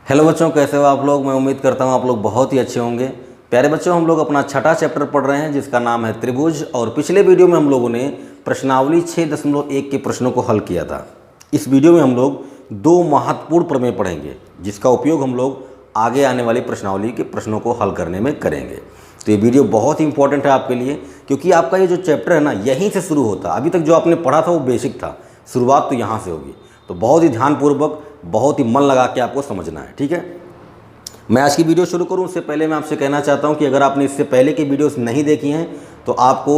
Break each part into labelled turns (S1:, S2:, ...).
S1: Hello बच्चों, कैसे हो आप लोग। मैं उम्मीद करता हूँ आप लोग बहुत ही अच्छे होंगे। प्यारे बच्चों, हम लोग अपना छठा चैप्टर पढ़ रहे हैं जिसका नाम है त्रिभुज। और पिछले वीडियो में हम लोगों ने प्रश्नावली 6.1 के प्रश्नों को हल किया था। इस वीडियो में हम लोग दो महत्वपूर्ण प्रमेय पढ़ेंगे जिसका उपयोग हम लोग आगे आने वाली प्रश्नावली के प्रश्नों को हल करने में करेंगे। तो ये वीडियो बहुत ही इंपॉर्टेंट है आपके लिए, क्योंकि आपका ये जो चैप्टर है ना, यहीं से शुरू होता है। अभी तक जो आपने पढ़ा था वो बेसिक था, शुरुआत तो यहाँ से होगी। तो बहुत ही ध्यानपूर्वक, बहुत ही मन लगा के आपको समझना है, ठीक है। मैं आज की वीडियो शुरू करूं उससे पहले मैं आपसे कहना चाहता हूं कि अगर आपने इससे पहले की वीडियोस नहीं देखी हैं तो आपको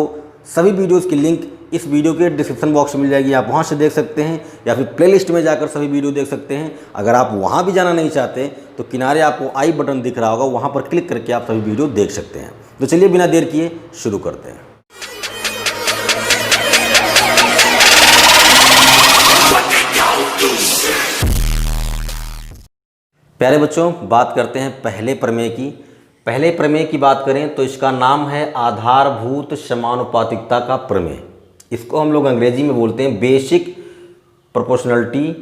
S1: सभी वीडियोस की लिंक इस वीडियो के डिस्क्रिप्शन बॉक्स में मिल जाएगी। आप वहां से देख सकते हैं या फिर प्लेलिस्ट में जाकर सभी वीडियो देख सकते हैं। अगर आप वहां भी जाना नहीं चाहते तो किनारे आपको आई बटन दिख रहा होगा, वहां पर क्लिक करके आप सभी वीडियो देख सकते हैं। तो चलिए बिना देर किए शुरू करते हैं। प्यारे बच्चों, बात करते हैं पहले प्रमेय की। पहले प्रमेय की बात करें तो इसका नाम है आधारभूत समानुपातिकता का प्रमेय। इसको हम लोग अंग्रेजी में बोलते हैं बेसिक प्रोपोर्शनलिटी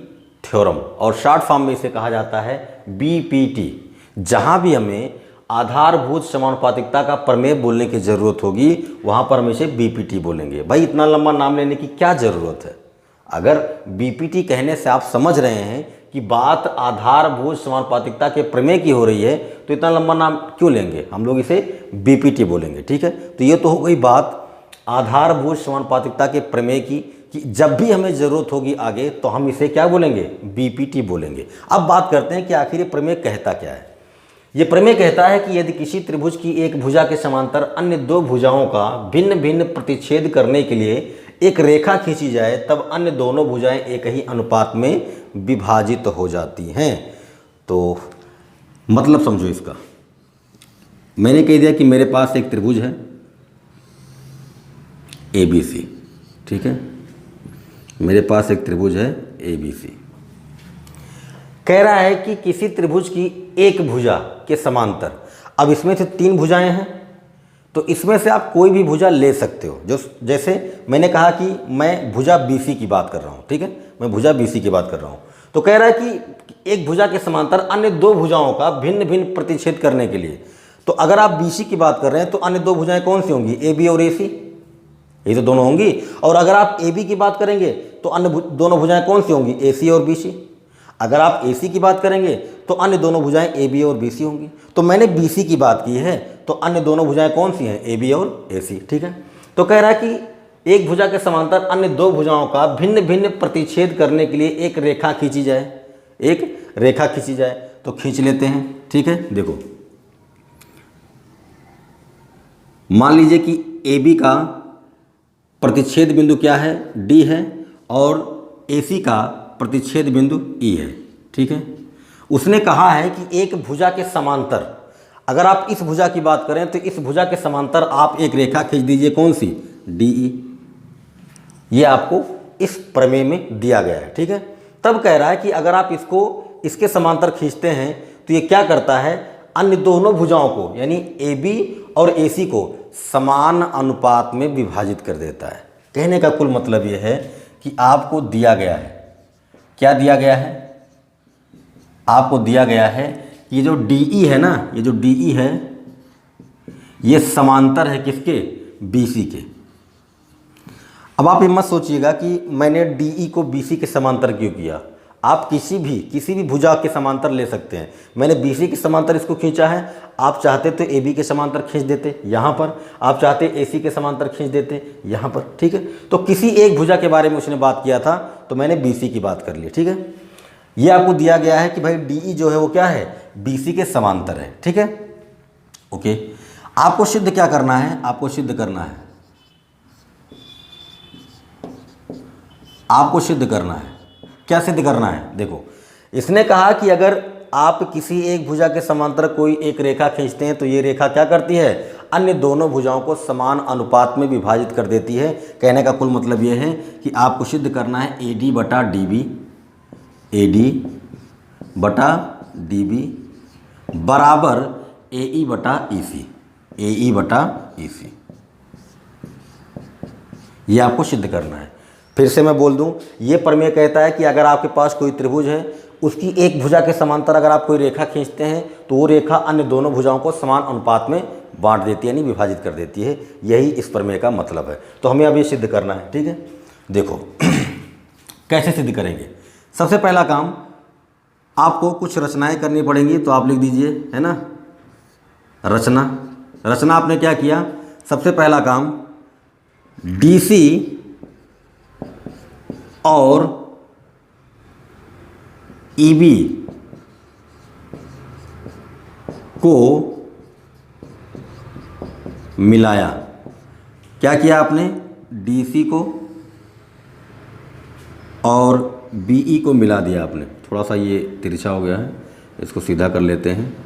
S1: थ्योरम, और शॉर्ट फॉर्म में इसे कहा जाता है बीपीटी। जहां भी हमें आधारभूत समानुपातिकता का प्रमेय बोलने की ज़रूरत होगी वहां पर हम इसे बीपीटी बोलेंगे। भाई, इतना लंबा नाम लेने की क्या ज़रूरत है। अगर बीपीटी कहने से आप समझ रहे हैं कि बात आधारभूत समानुपातिकता के प्रमेय की हो रही है तो इतना लंबा नाम क्यों लेंगे, हम लोग इसे बीपीटी बोलेंगे, ठीक है। तो ये तो हो गई बात आधारभूत समानुपातिकता के प्रमेय की, कि जब भी हमें ज़रूरत होगी आगे तो हम इसे क्या बोलेंगे, बीपीटी बोलेंगे। अब बात करते हैं कि आखिर ये प्रमेय कहता क्या है। ये प्रमेय कहता है कि यदि किसी त्रिभुज की एक भुजा के समांतर अन्य दो भुजाओं का भिन्न भिन्न प्रतिच्छेद करने के लिए एक रेखा खींची जाए तब अन्य दोनों भुजाएं एक ही अनुपात में विभाजित हो जाती हैं। तो मतलब समझो इसका। मैंने कह दिया कि मेरे पास एक त्रिभुज है ABC, ठीक है। मेरे पास एक त्रिभुज है ABC। कह रहा है कि किसी त्रिभुज की एक भुजा के समांतर, अब इसमें से तीन भुजाएं हैं तो इसमें से आप कोई भी भुजा ले सकते हो। जो जैसे मैंने कहा कि मैं भुजा BC की बात कर रहा हूँ, ठीक है, मैं भुजा BC की बात कर रहा हूँ। तो कह रहा है कि एक भुजा के समांतर अन्य दो भुजाओं का भिन्न भिन्न प्रतिच्छेद करने के लिए, तो अगर आप BC की बात कर रहे हैं तो अन्य दो भुजाएं कौन सी होंगी, AB और AC, ये तो दोनों होंगी। और अगर आप AB की बात करेंगे तो अन्य दोनों भुजाएं कौन सी होंगी, AC और BC। अगर आप AC की बात करेंगे तो अन्य दोनों भुजाएं AB और BC होंगी। तो मैंने BC की बात की है तो अन्य दोनों भुजाएं कौन सी हैं, AB और AC, ठीक है। तो कह रहा है कि एक भुजा के समांतर अन्य दो भुजाओं का भिन्न भिन्न प्रतिच्छेद करने के लिए एक रेखा खींची जाए, एक रेखा खींची जाए। तो खींच लेते हैं, ठीक है। देखो, मान लीजिए कि AB का प्रतिच्छेद बिंदु क्या है, D है, और AC का प्रतिच्छेद बिंदु E है, ठीक है। उसने कहा है कि एक भुजा के समांतर, अगर आप इस भुजा की बात करें तो इस भुजा के समांतर आप एक रेखा खींच दीजिए, कौन सी, DE। ये आपको इस प्रमेय में दिया गया है, ठीक है। तब कह रहा है कि अगर आप इसको इसके समांतर खींचते हैं तो ये क्या करता है, अन्य दोनों भुजाओं को यानी AB और AC को समान अनुपात में विभाजित कर देता है। कहने का कुल मतलब ये है कि आपको दिया गया है, क्या दिया गया है, आपको दिया गया है ये जो DE है ना, ये जो DE है ये समांतर है किसके, BC के। अब आप ये मत सोचिएगा कि मैंने DE को BC के समांतर क्यों किया। आप किसी भी भुजा के समांतर ले सकते हैं। मैंने BC के समांतर इसको खींचा है, आप चाहते तो AB के समांतर खींच देते यहाँ पर, आप चाहते AC के समांतर खींच देते यहाँ पर, ठीक है। तो किसी एक भुजा के बारे में उसने बात किया था तो मैंने BC की बात कर ली, ठीक है। ये आपको दिया गया है कि भाई DE जो है वो क्या है, BC के समांतर है, ठीक है, ओके। आपको सिद्ध क्या करना है, आपको सिद्ध करना है, आपको सिद्ध करना है। क्या सिद्ध करना है, देखो, इसने कहा कि अगर आप किसी एक भुजा के समांतर कोई एक रेखा खींचते हैं तो ये रेखा क्या करती है, अन्य दोनों भुजाओं को समान अनुपात में विभाजित कर देती है। कहने का कुल मतलब ये है कि आपको सिद्ध करना है AD बटा DB, AD बटा DB बराबर AE बटा EC, AE बटा EC। ये आपको सिद्ध करना है। फिर से मैं बोल दूं, ये प्रमेय कहता है कि अगर आपके पास कोई त्रिभुज है उसकी एक भुजा के समांतर अगर आप कोई रेखा खींचते हैं तो वो रेखा अन्य दोनों भुजाओं को समान अनुपात में बांट देती है, यानी विभाजित कर देती है। यही इस प्रमेय का मतलब है। तो हमें अब ये सिद्ध करना है, ठीक है। देखो कैसे सिद्ध करेंगे। सबसे पहला काम, आपको कुछ रचनाएं करनी पड़ेंगी, तो आप लिख दीजिए, है ना, रचना आपने क्या किया। सबसे पहला काम, DC और EB को मिलाया। क्या किया आपने, DC को और BE को मिला दिया आपने। थोड़ा सा ये तिरछा हो गया है, इसको सीधा कर लेते हैं,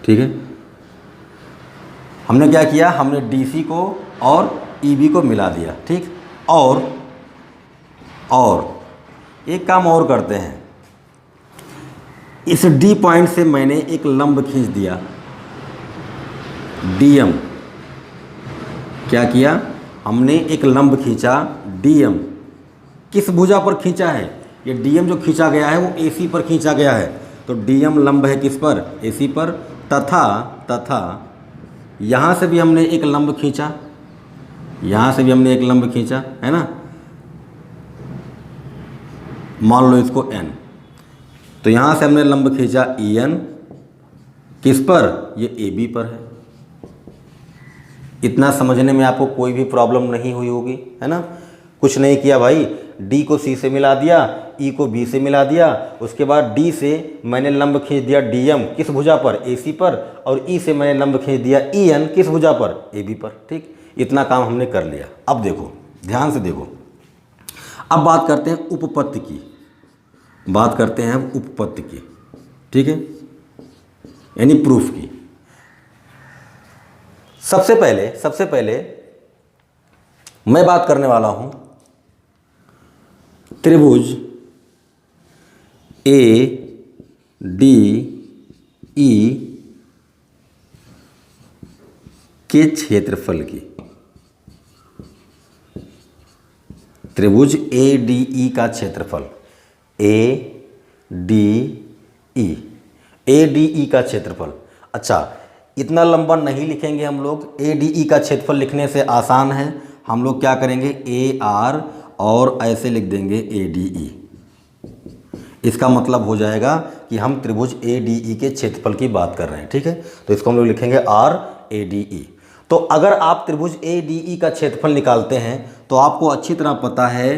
S1: ठीक है। हमने क्या किया, हमने DC को और EB को मिला दिया, ठीक। और एक काम और करते हैं, इस D पॉइंट से मैंने एक लंब खींच दिया, DM। क्या किया, हमने एक लंब खींचा DM। किस भुजा पर खींचा है, ये DM जो खींचा गया है वो AC पर खींचा गया है। तो DM लंब है किस पर, AC पर। तथा यहाँ से भी हमने एक लंब खींचा, यहाँ से भी हमने एक लंब खींचा, है ना। मान लो इसको N, तो यहाँ से हमने लंब खींचा EN, किस पर, ये AB पर है। इतना समझने में आपको कोई भी प्रॉब्लम नहीं हुई होगी, है ना। कुछ नहीं किया भाई, D को C से मिला दिया, E को B से मिला दिया, उसके बाद D से मैंने लंब खींच दिया DM, किस भुजा पर, AC पर, और E से मैंने लंब खींच दिया EN, किस भुजा पर, AB पर, ठीक। इतना काम हमने कर लिया। अब देखो, ध्यान से देखो, अब बात करते हैं उपपत्ति की, ठीक है, यानी प्रूफ की। सबसे पहले मैं बात करने वाला हूं त्रिभुज ADE के क्षेत्रफल की। त्रिभुज ADE का क्षेत्रफल, ADE का क्षेत्रफल। अच्छा, इतना लंबा नहीं लिखेंगे हम लोग, ADE का क्षेत्रफल लिखने से आसान है। हम लोग क्या करेंगे, AR और ऐसे लिख देंगे ADE। इसका मतलब हो जाएगा कि हम त्रिभुज ADE के क्षेत्रफल की बात कर रहे हैं, ठीक है। तो इसको हम लोग लिखेंगे RADE। तो अगर आप त्रिभुज ADE का क्षेत्रफल निकालते हैं तो आपको अच्छी तरह पता है,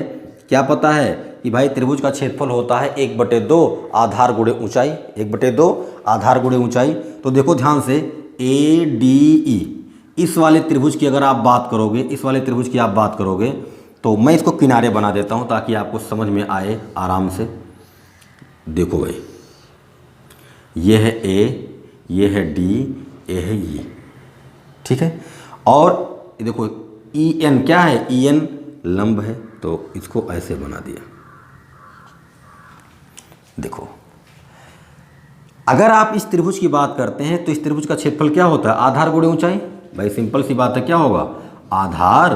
S1: क्या पता है, कि भाई त्रिभुज का क्षेत्रफल होता है 1/2 आधार गुणे ऊंचाई, 1/2 आधार गुणे ऊंचाई। तो देखो ध्यान से, ADE, इस वाले त्रिभुज की अगर आप बात करोगे, तो मैं इसको किनारे बना देता हूं ताकि आपको समझ में आए आराम से। देखो भाई, ये है A, ये है D, ये है E, ठीक है। और देखो EN क्या है, EN लंब है, तो इसको ऐसे बना दिया। देखो, अगर आप इस त्रिभुज की बात करते हैं तो इस त्रिभुज का क्षेत्रफल क्या होता है, आधार गुणे ऊंचाई। भाई सिंपल सी बात है, क्या होगा, आधार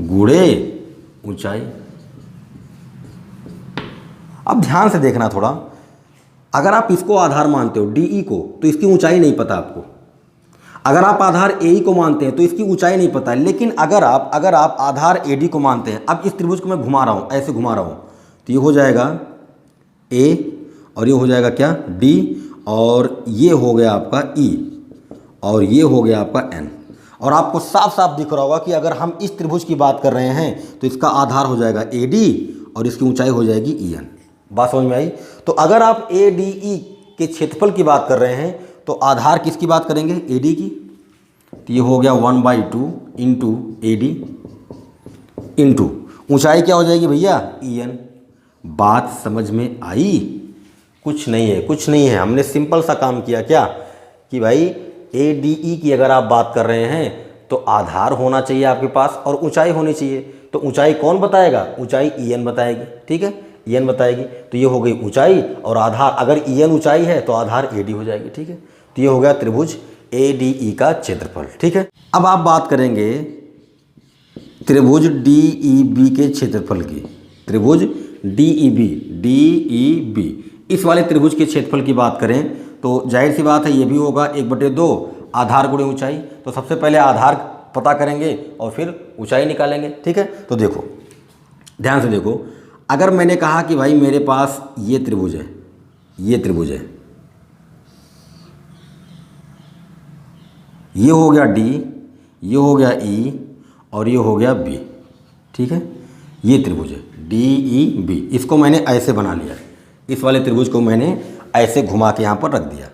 S1: गुणे ऊंचाई। अब ध्यान से देखना थोड़ा, अगर आप इसको आधार मानते हो DE को, तो इसकी ऊंचाई नहीं पता आपको। अगर आप आधार AE को मानते हैं तो इसकी ऊंचाई नहीं पता है। लेकिन अगर आप आधार AD को मानते हैं, अब इस त्रिभुज को मैं घुमा रहा हूं, ऐसे घुमा रहा हूं, तो ये हो जाएगा A और ये हो जाएगा क्या, D, और ये हो गया आपका E, और ये हो गया आपका N। और आपको साफ साफ दिख रहा होगा कि अगर हम इस त्रिभुज की बात कर रहे हैं तो इसका आधार हो जाएगा AD और इसकी ऊंचाई हो जाएगी EN। बात समझ में आई। तो अगर आप ADE के क्षेत्रफल की बात कर रहे हैं तो आधार किसकी बात करेंगे, AD की। तो ये हो गया 1/2 इंटू AD इंटू ऊंचाई क्या हो जाएगी भैया, EN। बात समझ में आई। कुछ नहीं है, हमने सिंपल सा काम किया, क्या कि भाई ADE की अगर आप बात कर रहे हैं तो आधार होना चाहिए आपके पास और ऊंचाई होनी चाहिए। तो ऊंचाई कौन बताएगा, ऊंचाई EN बताएगी, ठीक है, EN बताएगी। तो ये हो गई ऊंचाई और आधार, अगर EN ऊंचाई है तो आधार AD हो जाएगी, ठीक है। तो ये हो गया त्रिभुज ADE का क्षेत्रफल, ठीक है। अब आप बात करेंगे त्रिभुज DEB के क्षेत्रफल की, त्रिभुज DEB इस वाले त्रिभुज के क्षेत्रफल की बात करें तो जाहिर सी बात है ये भी होगा 1/2 आधार गुणे ऊंचाई। तो सबसे पहले आधार पता करेंगे और फिर ऊंचाई निकालेंगे, ठीक है। तो देखो ध्यान से देखो, अगर मैंने कहा कि भाई मेरे पास ये त्रिभुज है, ये त्रिभुज है, ये हो गया D, ये हो गया E और ये हो गया B, ठीक है। ये त्रिभुज है DEB, इसको मैंने ऐसे बना लिया, इस वाले त्रिभुज को मैंने ऐसे घुमा के यहाँ पर रख दिया।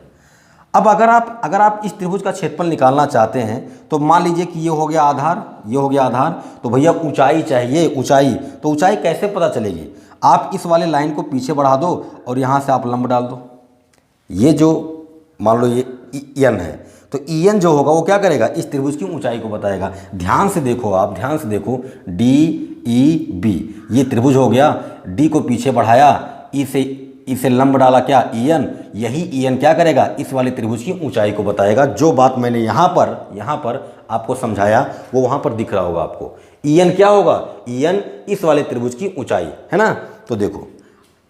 S1: अब अगर आप इस त्रिभुज का क्षेत्रफल निकालना चाहते हैं तो मान लीजिए कि ये हो गया आधार, ये हो गया आधार, तो भैया ऊंचाई चाहिए, ऊंचाई। तो ऊंचाई कैसे पता चलेगी? आप इस वाले लाइन को पीछे बढ़ा दो और यहाँ से आप लंब डाल दो। ये जो मान लो ये EN है, तो EN जो होगा वो क्या करेगा? इस त्रिभुज की ऊंचाई को बताएगा। ध्यान से देखो, आप ध्यान से देखो, DEB ये त्रिभुज हो गया, D को पीछे बढ़ाया, इसे लंब डाला क्या? EN। यही EN क्या करेगा? इस वाले त्रिभुज की ऊंचाई को बताएगा। जो बात मैंने यहाँ पर आपको समझाया वो वहाँ पर दिख रहा होगा आपको। EN क्या होगा? EN इस वाले त्रिभुज की ऊंचाई है ना। तो देखो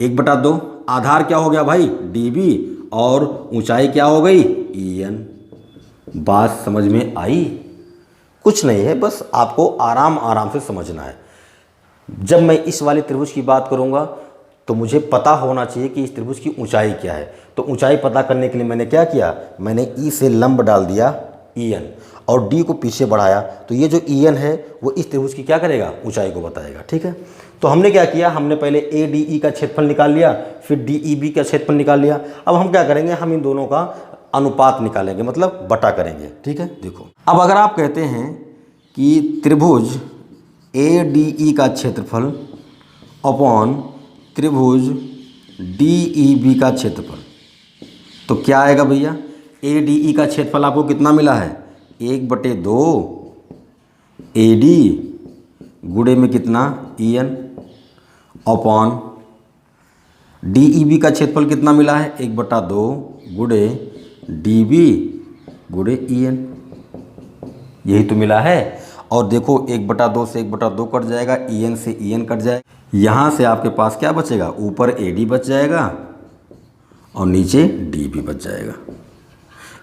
S1: 1/2 आधार क्या हो गया भाई? DB और ऊंचाई क्या हो गई? EN। बात समझ में आई? कुछ नहीं है, बस आपको आराम से समझना है। जब मैं इस वाले त्रिभुज की बात करूँगा तो मुझे पता होना चाहिए कि इस त्रिभुज की ऊंचाई क्या है। तो ऊंचाई पता करने के लिए मैंने क्या किया? मैंने E से लंब डाल दिया EN और D को पीछे बढ़ाया। तो ये जो EN है वो इस त्रिभुज की क्या करेगा? ऊंचाई को बताएगा, ठीक है। तो हमने क्या किया? हमने पहले ADE का क्षेत्रफल निकाल लिया, फिर DEB का क्षेत्रफल निकाल लिया। अब हम क्या करेंगे? हम इन दोनों का अनुपात निकालेंगे, मतलब बटा करेंगे, ठीक है। देखो अब अगर आप कहते हैं कि त्रिभुज ADE का क्षेत्रफल अपॉन त्रिभुज DEB का क्षेत्रफल, तो क्या आएगा भैया? ADE का क्षेत्रफल आपको कितना मिला है? 1/2 AD गुणे में कितना? EN अपॉन DEB का क्षेत्रफल कितना मिला है? 1/2 गुणे DB गुणे EN, यही तो मिला है। और देखो 1/2 से 1/2 कट जाएगा, EN से EN कट जाएगा, यहाँ से आपके पास क्या बचेगा? ऊपर AD बच जाएगा और नीचे DB बच जाएगा।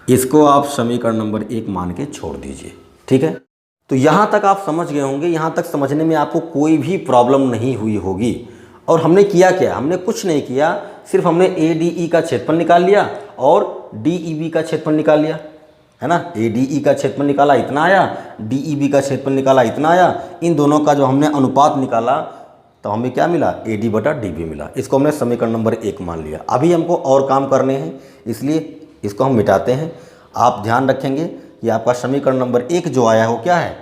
S1: इसको आप समीकरण नंबर 1 मान के छोड़ दीजिए, ठीक है। तो यहाँ तक आप समझ गए होंगे, यहाँ तक समझने में आपको कोई भी प्रॉब्लम नहीं हुई होगी। और हमने किया क्या? हमने कुछ नहीं किया, सिर्फ हमने ADE का क्षेत्रफल निकाल लिया और DEB का क्षेत्रफल निकाल लिया, है ना। ADE का क्षेत्रफल निकाला, इतना आया, DEB का क्षेत्रफल निकाला, इतना आया। इन दोनों का जो हमने अनुपात निकाला तो हमें क्या मिला? AD/DB मिला। इसको हमने समीकरण नंबर 1 मान लिया। अभी हमको और काम करने हैं, इसलिए इसको हम मिटाते हैं। आप ध्यान रखेंगे कि आपका समीकरण नंबर 1 जो आया हो क्या है?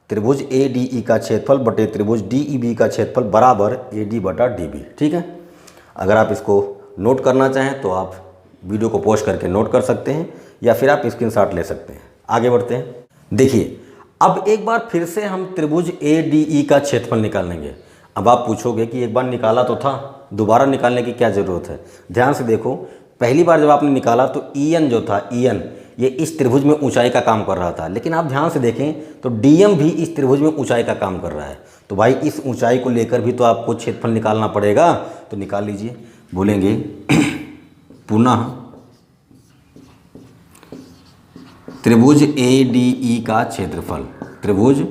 S1: त्रिभुज ADE का क्षेत्रफल बटे त्रिभुज DEB का क्षेत्रफल बराबर AD/DB, ठीक है। अगर आप इसको नोट करना चाहें तो आप वीडियो को पॉज करके नोट कर सकते हैं या फिर आप स्क्रीनशॉट ले सकते हैं। आगे बढ़ते हैं। देखिए अब एक बार फिर से हम त्रिभुज ADE का क्षेत्रफल निकालेंगे। अब आप पूछोगे कि एक बार निकाला तो था, दोबारा निकालने की क्या ज़रूरत है? ध्यान से देखो, पहली बार जब आपने निकाला तो EN जो था, EN ये इस त्रिभुज में ऊंचाई का काम कर रहा था। लेकिन आप ध्यान से देखें तो DM भी इस त्रिभुज में ऊंचाई का काम कर रहा है। तो भाई इस ऊंचाई को लेकर भी तो आपको क्षेत्रफल निकालना पड़ेगा। तो निकाल लीजिए। बोलेंगे पुनः त्रिभुज ADE का क्षेत्रफल, त्रिभुज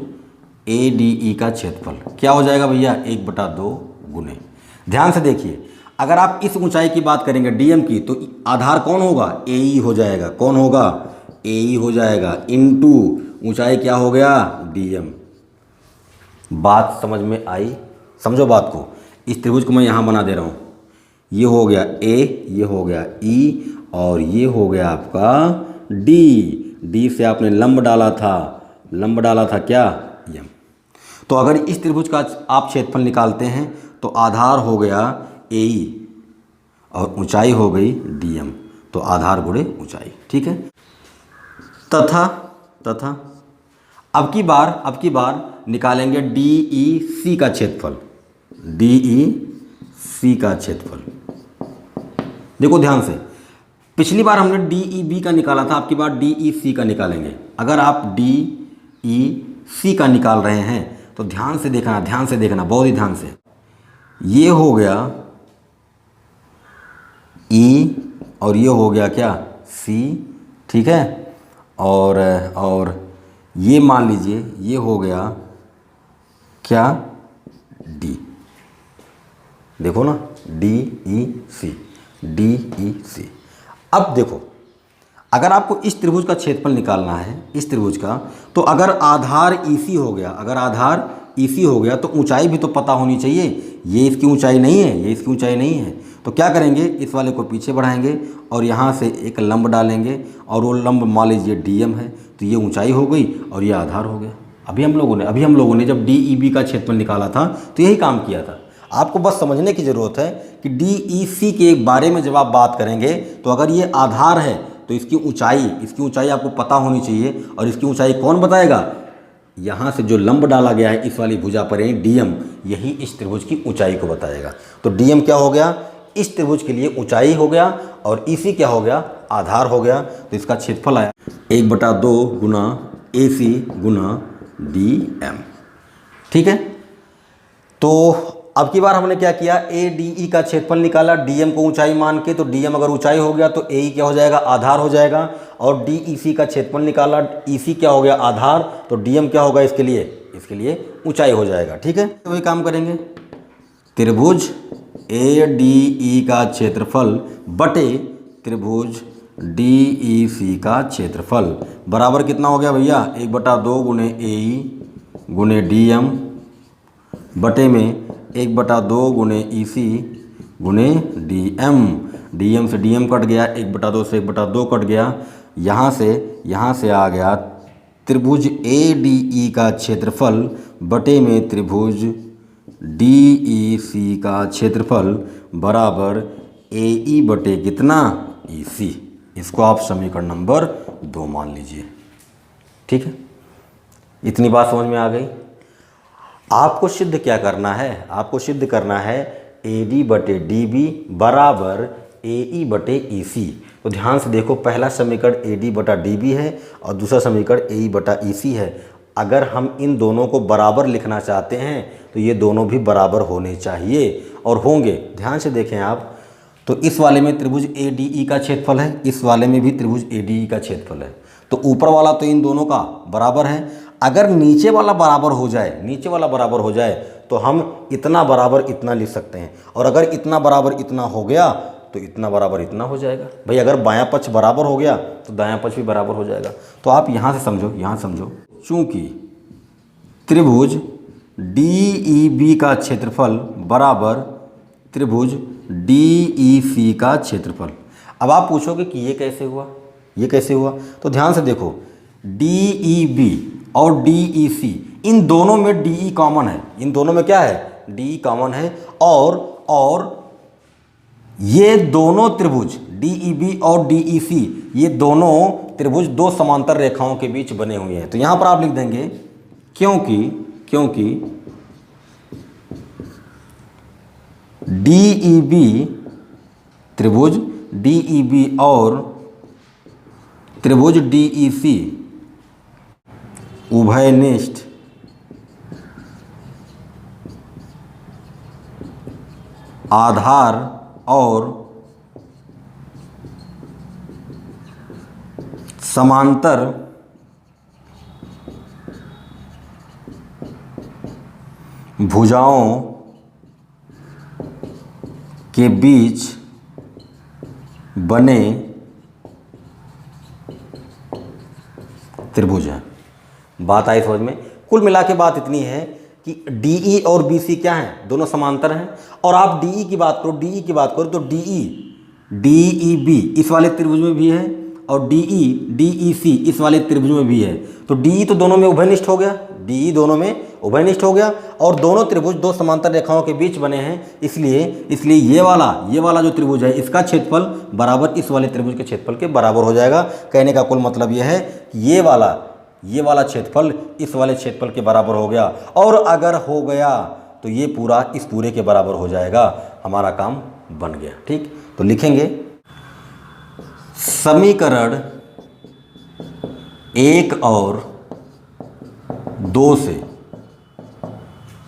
S1: ADE का क्षेत्रफल क्या हो जाएगा भैया? 1/2 गुणे। ध्यान से देखिए, अगर आप इस ऊंचाई की बात करेंगे DM की, तो आधार कौन होगा? AE हो जाएगा। कौन होगा? AE हो जाएगा इनटू ऊंचाई क्या हो गया? DM। बात समझ में आई? समझो बात को। इस त्रिभुज को मैं यहाँ बना दे रहा हूँ। ये हो गया A, ये हो गया E और ये हो गया आपका D। D से आपने लंब डाला था, लंब डाला था क्या? M। तो अगर इस त्रिभुज का आप क्षेत्रफल निकालते हैं तो आधार हो गया AE और ऊंचाई हो गई DM। तो आधार गुणे ऊंचाई, ठीक है। तथा अब की बार निकालेंगे DEC का क्षेत्रफल, DEC का क्षेत्रफल। देखो ध्यान से, पिछली बार हमने DEB का निकाला था, अब की बार DEC का निकालेंगे। अगर आप DEC का निकाल रहे हैं तो ध्यान से देखना बहुत ही ध्यान से। ये हो गया ई और ये हो गया क्या, सी, ठीक है। और ये मान लीजिए ये हो गया क्या, डी। देखो ना, डी ई सी, डी ई सी। अब देखो, अगर आपको इस त्रिभुज का क्षेत्रफल निकालना है, इस त्रिभुज का, तो अगर आधार ईसी हो गया, अगर आधार ईसी हो गया तो ऊंचाई भी तो पता होनी चाहिए। ये इसकी ऊंचाई नहीं है, ये इसकी ऊंचाई नहीं है, तो क्या करेंगे, इस वाले को पीछे बढ़ाएंगे और यहाँ से एक लंब डालेंगे और वो लंब मान लीजिए डीएम है, तो ये ऊंचाई हो गई और ये आधार हो गया। अभी हम लोगों ने जब डीईबी का क्षेत्रफल निकाला था तो यही काम किया था। आपको बस समझने की ज़रूरत है कि डीईसी के बारे में जब आप बात करेंगे तो अगर ये आधार है तो इसकी ऊंचाई आपको पता होनी चाहिए। और इसकी ऊंचाई कौन बताएगा, यहाँ से जो लंब डाला गया है इस वाली भुजा पर डीएम, यही इस त्रिभुज की ऊंचाई को बताएगा। तो डीएम क्या हो गया, इस त्रिभुज के लिए ऊंचाई हो गया, और ईसी क्या हो गया, आधार हो गया। तो इसका क्षेत्रफल आया 1/2 गुना AC गुना DM, ठीक है। तो अब की बार हमने क्या किया, ADE का क्षेत्रफल निकाला DM को ऊंचाई मान के, तो DM अगर ऊंचाई हो गया तो AE क्या हो जाएगा, आधार हो जाएगा। और DEC का क्षेत्रफल निकाला, EC क्या हो गया, आधार, तो DM क्या होगा इसके लिए ऊंचाई हो जाएगा, ठीक है। तो वही काम करेंगे, त्रिभुज ADE का क्षेत्रफल बटे त्रिभुज DEC का क्षेत्रफल बराबर कितना हो गया भैया, 1/2 गुने AE गुने DM बटे में 1/2 गुने EC गुने DM। DM से DM कट गया, 1/2 से 1/2 कट गया। यहाँ से आ गया त्रिभुज ADE का क्षेत्रफल बटे में त्रिभुज DEC का क्षेत्रफल बराबर AE बटे कितना, EC। इसको आप समीकरण नंबर 2 मान लीजिए, ठीक है। इतनी बात समझ में आ गई। आपको सिद्ध क्या करना है, आपको सिद्ध करना है AD बटे DB बराबर AE बटे EC। तो ध्यान से देखो, पहला समीकरण AD बटा DB है और दूसरा समीकरण AE बटा EC है। अगर हम इन दोनों को बराबर लिखना चाहते हैं तो ये दोनों भी बराबर होने चाहिए और होंगे। ध्यान से देखें आप, तो इस वाले में त्रिभुज ADE का क्षेत्रफल है, इस वाले में भी त्रिभुज ADE का क्षेत्रफल है, तो ऊपर वाला तो इन दोनों का बराबर है। अगर नीचे वाला बराबर हो जाए तो हम इतना बराबर इतना लिख सकते हैं, और अगर इतना बराबर इतना हो गया तो इतना बराबर इतना हो जाएगा। भाई अगर बायां पक्ष बराबर हो गया तो दायां पक्ष भी बराबर हो जाएगा। तो आप यहाँ से समझो, चूंकि त्रिभुज DEB का क्षेत्रफल बराबर त्रिभुज DEC का क्षेत्रफल। अब आप पूछोगे कि ये कैसे हुआ, तो ध्यान से देखो, DEB और DEC इन दोनों में DE कॉमन है, इन दोनों में क्या है, DE कॉमन है। और ये दोनों त्रिभुज DEB और DEC, ये दोनों त्रिभुज दो समांतर रेखाओं के बीच बने हुए हैं। तो यहाँ पर आप लिख देंगे क्योंकि DEB त्रिभुज DEB और त्रिभुज DEC उभयनिष्ठ आधार और समांतर भुजाओं के बीच बने त्रिभुज है। बात आई समझ में। कुल मिला के बात इतनी है कि DE और BC क्या हैं, दोनों समांतर हैं। और आप DE की बात करो तो DEB इस वाले त्रिभुज में भी है और DEC इस वाले त्रिभुज में भी है। तो DE तो दोनों में उभयनिष्ठ हो गया, और दोनों त्रिभुज दो समांतर रेखाओं के बीच बने हैं। इसलिए ये वाला जो त्रिभुज है इसका क्षेत्रफल बराबर इस वाले त्रिभुज के क्षेत्रफल के बराबर हो जाएगा। कहने का कुल मतलब यह है कि ये वाला क्षेत्रफल इस वाले क्षेत्रफल के बराबर हो गया, और अगर हो गया तो ये पूरा इस पूरे के बराबर हो जाएगा। हमारा काम बन गया, ठीक। तो लिखेंगे समीकरण 1 और 2 से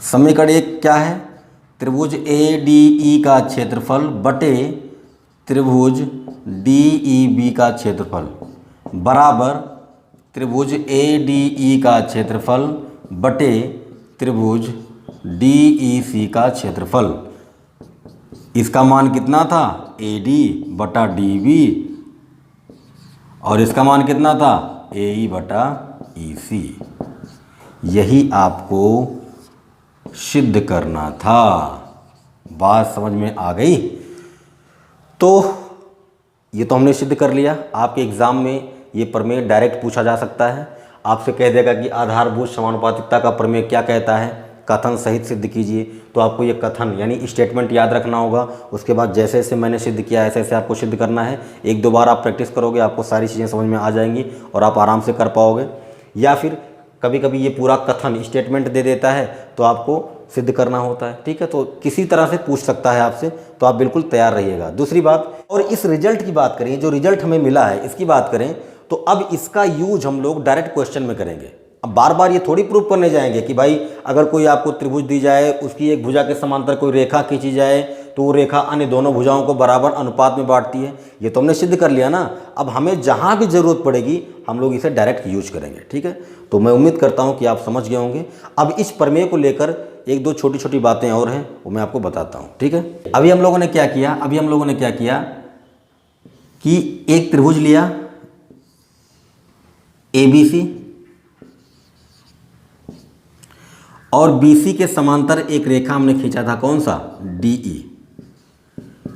S1: समीकरण एक क्या है, त्रिभुज ए डी ई का क्षेत्रफल बटे त्रिभुज डी ई बी का क्षेत्रफल बराबर त्रिभुज ए डी ई का क्षेत्रफल बटे त्रिभुज डी ई सी का क्षेत्रफल। इसका मान कितना था, ए डी बटा डी बी, और इसका मान कितना था, ए ई बटा ई सी। यही आपको सिद्ध करना था। बात समझ में आ गई? तो ये तो हमने सिद्ध कर लिया। आपके एग्ज़ाम में ये प्रमेय डायरेक्ट पूछा जा सकता है। आपसे कह देगा कि आधारभूत समानुपातिकता का प्रमेय क्या कहता है, कथन सहित सिद्ध कीजिए। तो आपको ये कथन यानी स्टेटमेंट याद रखना होगा। उसके बाद जैसे जैसे मैंने सिद्ध किया ऐसे ऐसे आपको सिद्ध करना है। एक दो बार आप प्रैक्टिस करोगे, आपको सारी चीज़ें समझ में आ जाएंगी और आप आराम से कर पाओगे। या फिर कभी कभी ये पूरा कथन स्टेटमेंट दे देता है तो आपको सिद्ध करना होता है, ठीक है। तो किसी तरह से पूछ सकता है आपसे, तो आप बिल्कुल तैयार रहिएगा। दूसरी बात, और इस रिजल्ट की बात करें, जो रिजल्ट हमें मिला है इसकी बात करें, तो अब इसका यूज हम लोग डायरेक्ट क्वेश्चन में करेंगे। अब बार बार ये थोड़ी प्रूफ करने जाएंगे कि भाई अगर कोई आपको त्रिभुज दी जाए, उसकी एक भुजा के समांतर कोई रेखा खींची जाए तो वो रेखा अन्य दोनों भुजाओं को बराबर अनुपात में बांटती है। ये तो हमने सिद्ध कर लिया ना। अब हमें जहाँ भी ज़रूरत पड़ेगी हम लोग इसे डायरेक्ट यूज करेंगे, ठीक है। तो मैं उम्मीद करता हूँ कि आप समझ गए होंगे। अब इस प्रमेय को लेकर एक दो छोटी छोटी बातें और हैं, वो मैं आपको बताता हूँ, ठीक है। अभी हम लोगों ने क्या किया कि एक त्रिभुज लिया ABC और BC के समांतर एक रेखा हमने खींचा था, कौन सा, DE।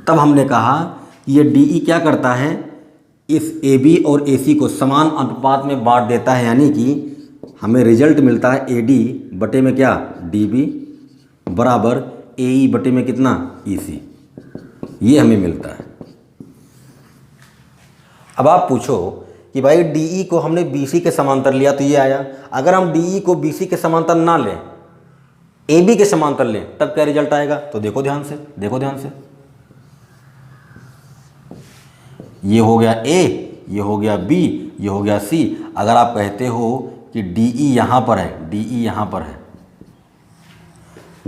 S1: तब हमने कहा ये DE क्या करता है, इस AB और AC को समान अनुपात में बांट देता है, यानी कि हमें रिजल्ट मिलता है AD बटे में क्या, DB बराबर AE बटे में कितना, EC। ये हमें मिलता है। अब आप पूछो कि भाई DE को हमने BC के समांतर लिया तो ये आया। अगर हम DE को BC के समांतर ना लें, AB के समांतर लें, तब क्या रिजल्ट आएगा? तो देखो ध्यान से, ये हो गया A, ये हो गया B, ये हो गया C। अगर आप कहते हो कि DE यहाँ पर है, DE यहाँ पर है,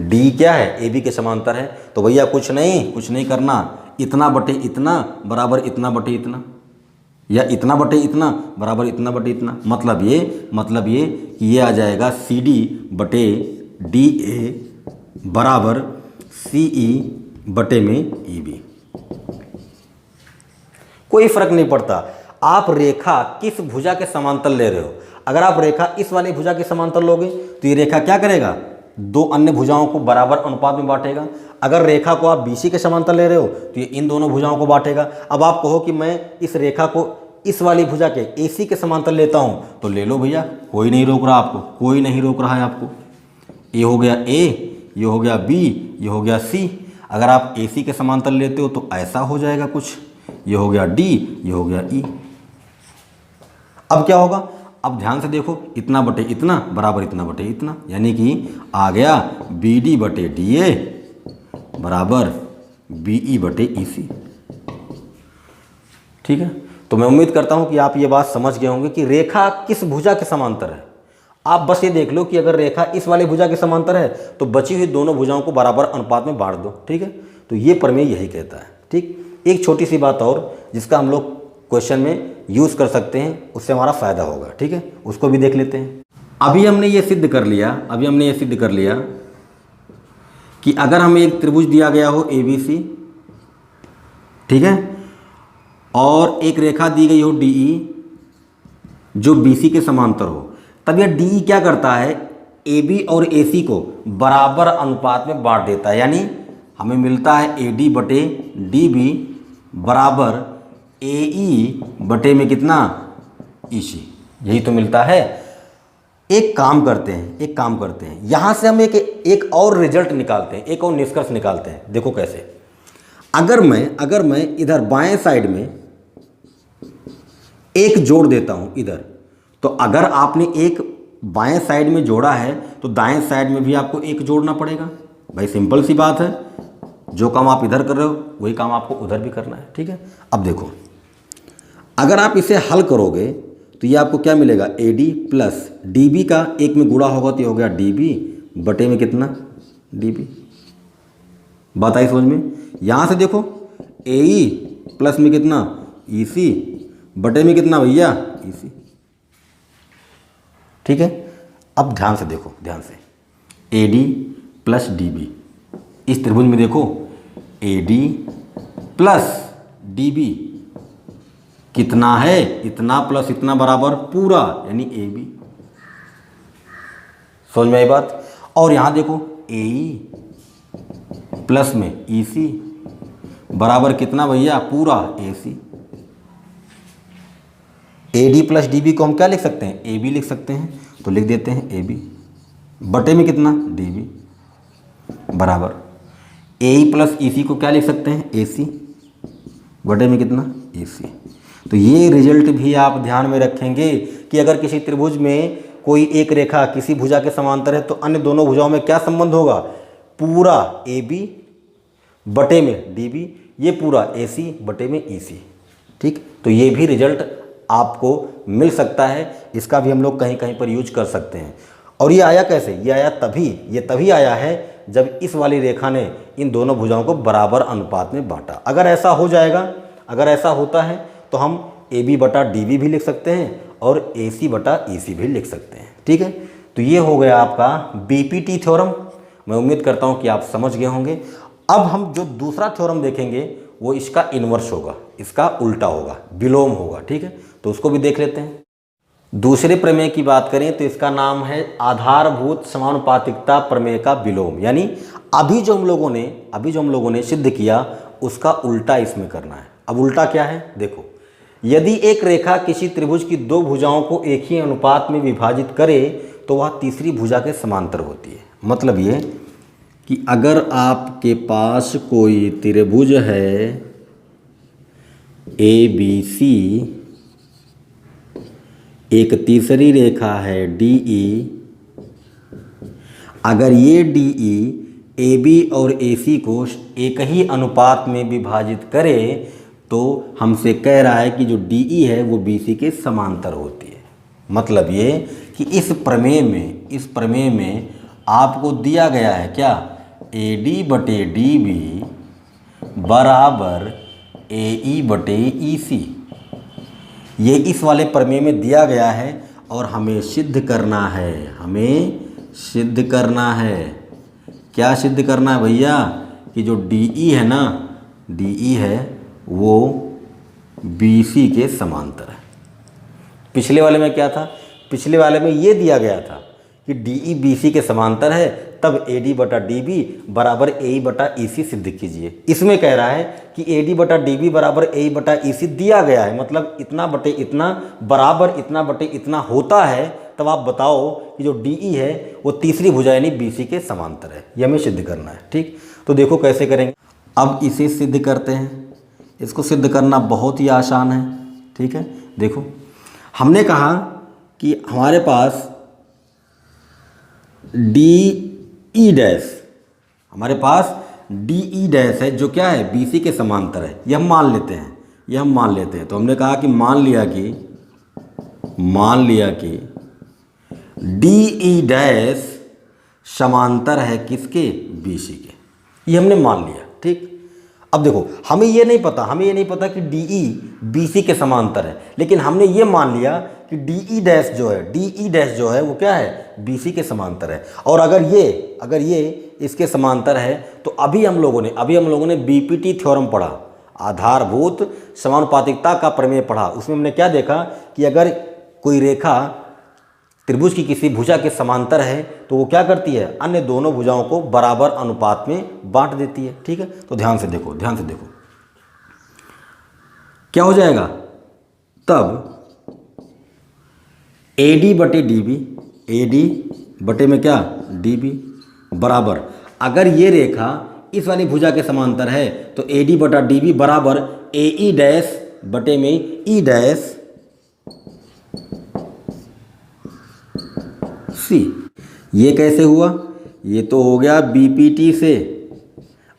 S1: D क्या है, AB के समांतर है, तो भैया कुछ नहीं करना, इतना बटे इतना बराबर इतना बटे इतना, या इतना बटे इतना बराबर इतना बटे इतना। मतलब ये कि ये आ जाएगा CD बटे DA बराबर CE बटे में EB। कोई फर्क नहीं पड़ता आप रेखा किस भुजा के समांतर ले रहे हो। अगर आप रेखा इस वाली भुजा के समांतर लोगे तो ये रेखा क्या करेगा, दो अन्य भुजाओं को बराबर अनुपात में बांटेगा। अगर रेखा को आप BC के समांतर ले रहे हो तो ये इन दोनों भुजाओं को बांटेगा। अब आप कहो कि मैं इस रेखा को इस वाली भुजा के AC के समांतर लेता हूँ, तो ले लो भैया, कोई नहीं रोक रहा आपको, कोई नहीं रोक रहा है आपको। ये हो गया A, ये हो गया B, ये हो गया C। अगर आप AC के समांतर लेते हो तो ऐसा हो जाएगा कुछ, ये हो गया D, ये हो गया E। अब क्या होगा, अब ध्यान से देखो, इतना बटे इतना बराबर इतना बटे इतना, यानी कि आ गया BD बटे DA बराबर BE बटे EC, ठीक है। तो मैं उम्मीद करता हूं कि आप ये बात समझ गए होंगे कि रेखा किस भुजा के समांतर है। आप बस ये देख लो कि अगर रेखा इस वाले भुजा के समांतर है तो बची हुई दोनों भुजाओं को बराबर अनुपात में बांट दो, ठीक है। तो ये प्रमेय यही कहता है, ठीक। एक छोटी सी बात और जिसका हम लोग क्वेश्चन में यूज़ कर सकते हैं, उससे हमारा फ़ायदा होगा, ठीक है, उसको भी देख लेते हैं। अभी हमने ये सिद्ध कर लिया कि अगर हमें एक त्रिभुज दिया गया हो ABC, ठीक है, और एक रेखा दी गई हो DE जो BC के समांतर हो, तब यह DE क्या करता है, AB और AC को बराबर अनुपात में बांट देता है। यानी हमें मिलता है AD बटे DB बराबर AE बटे में कितना, EC। यही तो मिलता है। एक काम करते हैं, यहाँ से हम एक और रिजल्ट निकालते हैं, एक और निष्कर्ष निकालते हैं। देखो कैसे, अगर मैं इधर बाएं साइड में एक जोड़ देता हूं इधर, तो अगर आपने एक बाएं साइड में जोड़ा है तो दाएं साइड में भी आपको एक जोड़ना पड़ेगा। भाई सिंपल सी बात है, जो काम आप इधर कर रहे हो वही काम आपको उधर भी करना है, ठीक है। अब देखो, अगर आप इसे हल करोगे तो ये आपको क्या मिलेगा, AD प्लस DB का एक में गुणा होगा तो ये हो गया DB बटे में कितना, डी बी। बात आई समझ में? यहाँ से देखो ए ई प्लस में कितना ई सी बटे में कितना भैया ई सी। ठीक है, अब ध्यान से देखो, ध्यान से, A D plus D B. इस त्रिभुज में देखो A D plus D B कितना है, इतना प्लस इतना बराबर पूरा, यानी ए बी। समझ में आई बात? और यहाँ देखो ए ई प्लस में ई सी बराबर कितना भैया पूरा A C. A D plus D B को हम क्या लिख सकते हैं, ए बी लिख सकते हैं, तो लिख देते हैं ए बी बटे में कितना डी बी बराबर ए ई प्लस ई सी को क्या लिख सकते हैं, ए सी बटे में कितना ए सी। तो ये रिजल्ट भी आप ध्यान में रखेंगे कि अगर किसी त्रिभुज में कोई एक रेखा किसी भुजा के समांतर है तो अन्य दोनों भुजाओं में क्या संबंध होगा, पूरा ए बी बटे में डी बी, ये पूरा ए सी बटे में ई सी। ठीक, तो ये भी रिजल्ट आपको मिल सकता है, इसका भी हम लोग कहीं कहीं पर यूज कर सकते हैं। और ये आया कैसे, ये आया तभी आया है जब इस वाली रेखा ने इन दोनों भुजाओं को बराबर अनुपात में बांटा। अगर ऐसा हो जाएगा, अगर ऐसा होता है तो हम ए बी बटा डी बी भी लिख सकते हैं और ए सी बटा ई सी भी लिख सकते हैं। ठीक है, तो ये हो गया आपका बीपीटी थ्योरम। मैं उम्मीद करता हूँ कि आप समझ गए होंगे। अब हम जो दूसरा थ्योरम देखेंगे वो इसका इन्वर्स होगा, इसका उल्टा होगा, विलोम होगा। ठीक है, तो उसको भी देख लेते हैं। दूसरे प्रमेय की बात करें तो इसका नाम है आधारभूत समानुपातिकता प्रमेय का विलोम। यानी अभी जो हम लोगों ने सिद्ध किया उसका उल्टा इसमें करना है। अब उल्टा क्या है देखो, यदि एक रेखा किसी त्रिभुज की दो भुजाओं को एक ही अनुपात में विभाजित करे तो वह तीसरी भुजा के समांतर होती है। मतलब ये कि अगर आपके पास कोई त्रिभुज है ए बी सी, एक तीसरी रेखा है डी ई, अगर ये डी ई ए बी और ए सी को एक ही अनुपात में विभाजित करे तो हमसे कह रहा है कि जो डी ई है वो बी सी के समांतर होती है। मतलब ये कि इस प्रमेय में आपको दिया गया है क्या, ए डी बटे डी बी बराबर ए ई बटे ई सी। ये इस वाले प्रमेय में दिया गया है और हमें सिद्ध करना है, क्या सिद्ध करना है भैया, कि जो डी ई है ना, डी ई है वो बी सी के समांतर है। पिछले वाले में क्या था, पिछले वाले में ये दिया गया था कि डी ई बी सी के समांतर है, तब ए डी बटा डी बी बराबर ए ई बटा ई सी सिद्ध कीजिए। इसमें कह रहा है कि ए डी बटा डी बी बराबर ए ई बटा ई सी दिया गया है, मतलब इतना बटे इतना बराबर इतना बटे इतना होता है, तब आप बताओ कि जो डी ई है वो तीसरी भुजा यानी बी सी के समांतर है। ये हमें सिद्ध करना है। ठीक, तो देखो कैसे करेंगे। अब इसे सिद्ध करते हैं। इसको सिद्ध करना बहुत ही आसान है। ठीक है, देखो हमने कहा कि हमारे पास डी ई डैश, हमारे पास डी ई डैश है जो क्या है बी सी के समांतर है। ये हम मान लेते हैं, तो हमने कहा कि मान लिया कि डी ई डैश समांतर है किसके, बी सी के। ये हमने मान लिया। ठीक, अब देखो हमें ये नहीं पता कि डी ई बी सी के समांतर है, लेकिन हमने ये मान लिया कि डी ई डैश जो है वो क्या है, बी सी के समांतर है। और अगर ये इसके समांतर है तो अभी हम लोगों ने बीपीटी थ्योरम पढ़ा, आधारभूत समानुपातिकता का प्रमेय पढ़ा। उसमें हमने क्या देखा कि अगर कोई रेखा त्रिभुज की किसी भुजा के समांतर है तो वो क्या करती है, अन्य दोनों भुजाओं को बराबर अनुपात में बांट देती है। ठीक है, तो ध्यान से देखो क्या हो जाएगा, तब ए डी बटे डी बी, ए डी बटे में क्या डी बी बराबर, अगर ये रेखा इस वाली भुजा के समांतर है तो ए डी बटा डी बी बराबर ए ई डैश बटे में ई डैश सी। ये कैसे हुआ, ये तो हो गया बीपीटी से।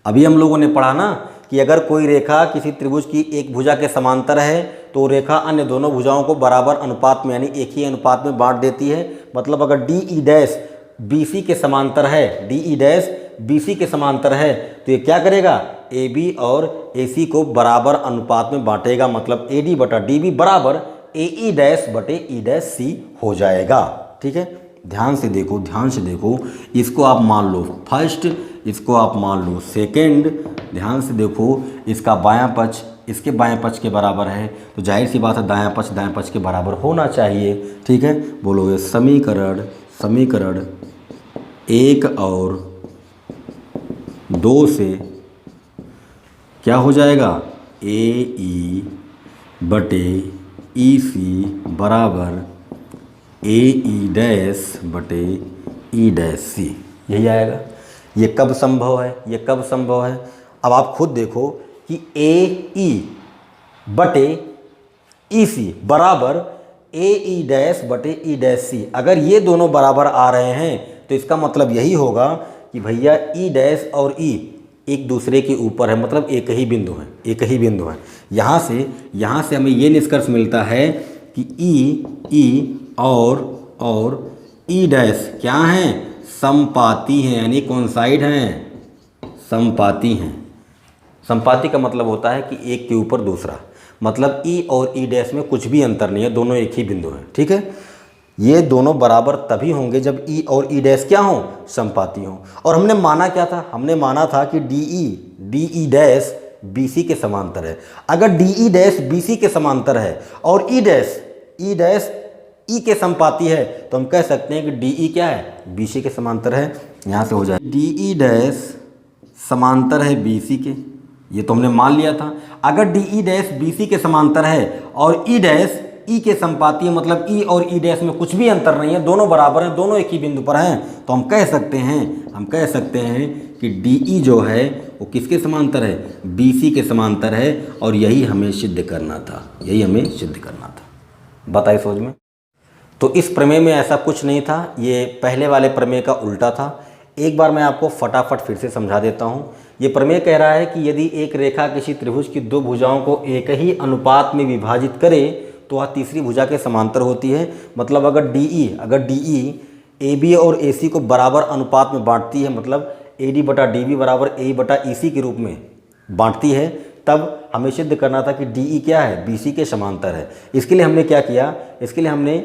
S1: अभी हम लोगों ने पढ़ा ना कि अगर कोई रेखा किसी त्रिभुज की एक भुजा के समांतर है तो रेखा अन्य दोनों भुजाओं को बराबर अनुपात में यानी एक ही अनुपात में बांट देती है। मतलब अगर D E dash B C के समांतर है, डी ई डैश BC के समांतर है तो ये क्या करेगा, AB और AC को बराबर अनुपात में बांटेगा, मतलब AD बटा DB बराबर AE डैश बटे E डैश C हो जाएगा। ठीक है, ध्यान से देखो, ध्यान से देखो, इसको आप मान लो फर्स्ट, इसको आप मान लो सेकंड। ध्यान से देखो, इसका बायां पक्ष इसके बाएं पक्ष के बराबर है तो जाहिर सी बात है दायां पक्ष के बराबर होना चाहिए। ठीक है, बोलोगे समीकरण 1 और 2 से क्या हो जाएगा, AE बटे EC बराबर AE डैश बटे E डैश C, यही आएगा। ये कब संभव है, ये कब संभव है? अब आप खुद देखो कि AE बटे EC बराबर AE डैश बटे E डैश C, अगर ये दोनों बराबर आ रहे हैं तो इसका मतलब यही होगा कि भैया E डैश और E एक दूसरे के ऊपर है, मतलब एक ही बिंदु है, एक ही बिंदु है। यहाँ से हमें ये निष्कर्ष मिलता है कि E और E डैश क्या हैं, समपाती हैं, यानी कोइंसाइड हैं, समपाती हैं। समपाती का मतलब होता है कि एक के ऊपर दूसरा, मतलब E और E डैश में कुछ भी अंतर नहीं है, दोनों एक ही बिंदु हैं। ठीक है, ये दोनों बराबर तभी होंगे जब E और E डैश क्या हों, समपाती हों। और हमने माना क्या था, हमने माना था कि DE डैश BC के समांतर है। अगर DE डैश BC के समांतर है और E डैश E के समपाती है तो हम कह सकते हैं कि DE क्या है, BC के समांतर है। यहाँ से हो जाए DE डैश समांतर है BC के, ये तो हमने मान लिया था। अगर DE डैश BC के समांतर है और E डैश E के समपाती है, मतलब E और E डैश में कुछ भी अंतर नहीं है, दोनों बराबर हैं, दोनों एक ही बिंदु पर हैं, तो हम कह सकते हैं कि DE जो है वो किसके समांतर है, BC के समांतर है। और यही हमें सिद्ध करना था, बताइए सोच में। तो इस प्रमेय में ऐसा कुछ नहीं था, ये पहले वाले प्रमेय का उल्टा था। एक बार मैं आपको फटाफट फिर से समझा देता हूँ। ये प्रमेय कह रहा है कि यदि एक रेखा किसी त्रिभुज की दो भुजाओं को एक ही अनुपात में विभाजित करे तो वह तीसरी भुजा के समांतर होती है। मतलब अगर DE AB और AC को बराबर अनुपात में बांटती है, मतलब AD बटा DB बराबर AE बटा EC के रूप में बांटती है, तब हमें सिद्ध करना था कि DE क्या है, BC के समांतर है। इसके लिए हमने क्या किया, इसके लिए हमने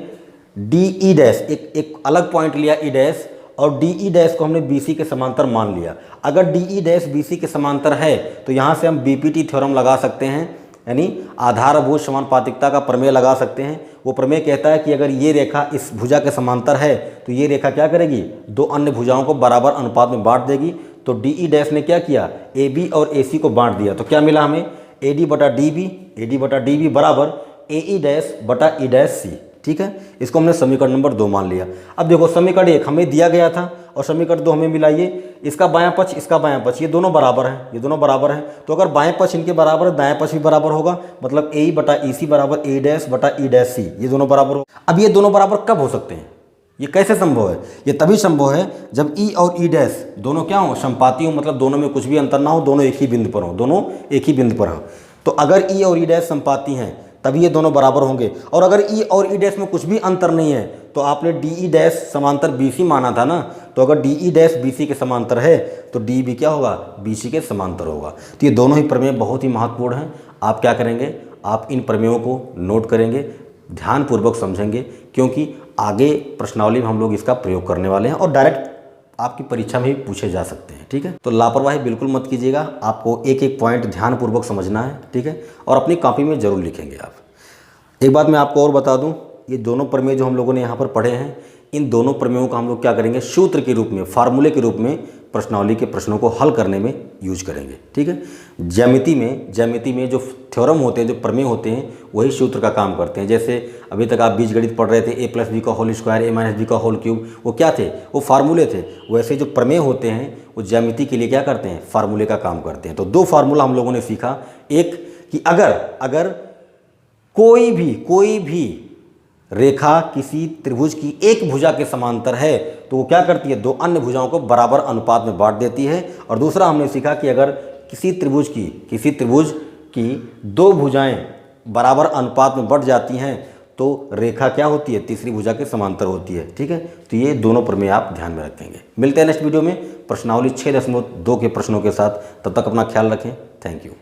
S1: DE डैश एक अलग पॉइंट लिया E डैश, और DE डैश को हमने BC के समांतर मान लिया। अगर DE डैश BC के समांतर है तो यहाँ से हम BPT थ्योरम लगा सकते हैं, यानी आधारभूत समानुपातिकता का प्रमेय लगा सकते हैं। वो प्रमेय कहता है कि अगर ये रेखा इस भुजा के समांतर है तो ये रेखा क्या करेगी, दो अन्य भुजाओं को बराबर अनुपात में बांट देगी। तो DE डैश ने क्या किया, AB और AC को बांट दिया, तो क्या मिला हमें, AD बटा DB बराबर AE डैश बटा E डैश C। ठीक है, इसको हमने समीकरण नंबर 2 मान लिया। अब देखो समीकरण 1 हमें दिया गया था और समीकरण 2 हमें मिलाइए, इसका बायां पक्ष इसका बायां पक्ष, ये दोनों बराबर हैं, तो अगर बाएं पक्ष इनके बराबर है, दाएं पक्ष भी बराबर होगा, मतलब AE बटा EC बराबर A डैश बटा E डैश C, ये दोनों बराबर हो। अब ये दोनों बराबर कब हो सकते हैं, ये कैसे संभव है? ये तभी संभव है जब E और E डैश दोनों क्या हो, समपाती हो, मतलब दोनों में कुछ भी अंतर ना हो, दोनों एक ही बिंदु पर हो। तो अगर E और E डैश समपाती हैं तभी ये दोनों बराबर होंगे। और अगर E और E डैश में कुछ भी अंतर नहीं है तो आपने DE डैश समांतर BC माना था ना, तो अगर DE डैश BC के समांतर है तो DB क्या होगा, BC के समांतर होगा। तो ये दोनों ही प्रमेय बहुत ही महत्वपूर्ण हैं। आप क्या करेंगे, आप इन प्रमेयों को नोट करेंगे, ध्यानपूर्वक समझेंगे, क्योंकि आगे प्रश्नावली में हम लोग इसका प्रयोग करने वाले हैं और डायरेक्ट आपकी परीक्षा में भी पूछे जा सकते हैं। ठीक है, तो लापरवाही बिल्कुल मत कीजिएगा, आपको एक एक पॉइंट ध्यानपूर्वक समझना है। ठीक है, और अपनी कॉपी में ज़रूर लिखेंगे आप। एक बात मैं आपको और बता दूं, ये दोनों प्रमेय जो हम लोगों ने यहाँ पर पढ़े हैं, इन दोनों प्रमेयों का हम लोग क्या करेंगे, सूत्र के रूप में, फार्मूले के रूप में प्रश्नावली के प्रश्नों को हल करने में यूज करेंगे। ठीक है, ज्यामिति में जो थ्योरम होते हैं, जो प्रमेय होते हैं, वही सूत्र का काम करते हैं। जैसे अभी तक आप बीजगणित पढ़ रहे थे, a+b का होल स्क्वायर, a-b का होल क्यूब, वो क्या थे, वो फार्मूले थे। वैसे जो प्रमेय होते हैं वो ज्यामिति के लिए क्या करते हैं, फार्मूले का काम करते हैं। तो दो फार्मूला हम लोगों ने सीखा, एक कि अगर कोई भी रेखा किसी त्रिभुज की एक भुजा के समांतर है तो वो क्या करती है, दो अन्य भुजाओं को बराबर अनुपात में बांट देती है। और दूसरा हमने सीखा कि अगर किसी त्रिभुज की दो भुजाएं बराबर अनुपात में बढ़ जाती हैं तो रेखा क्या होती है, तीसरी भुजा के समांतर होती है। ठीक है, तो ये दोनों प्रमेय आप ध्यान में रखेंगे। मिलते हैं नेक्स्ट वीडियो में प्रश्नावली 6.2 के प्रश्नों के साथ। तब तक अपना ख्याल रखें। Thank you.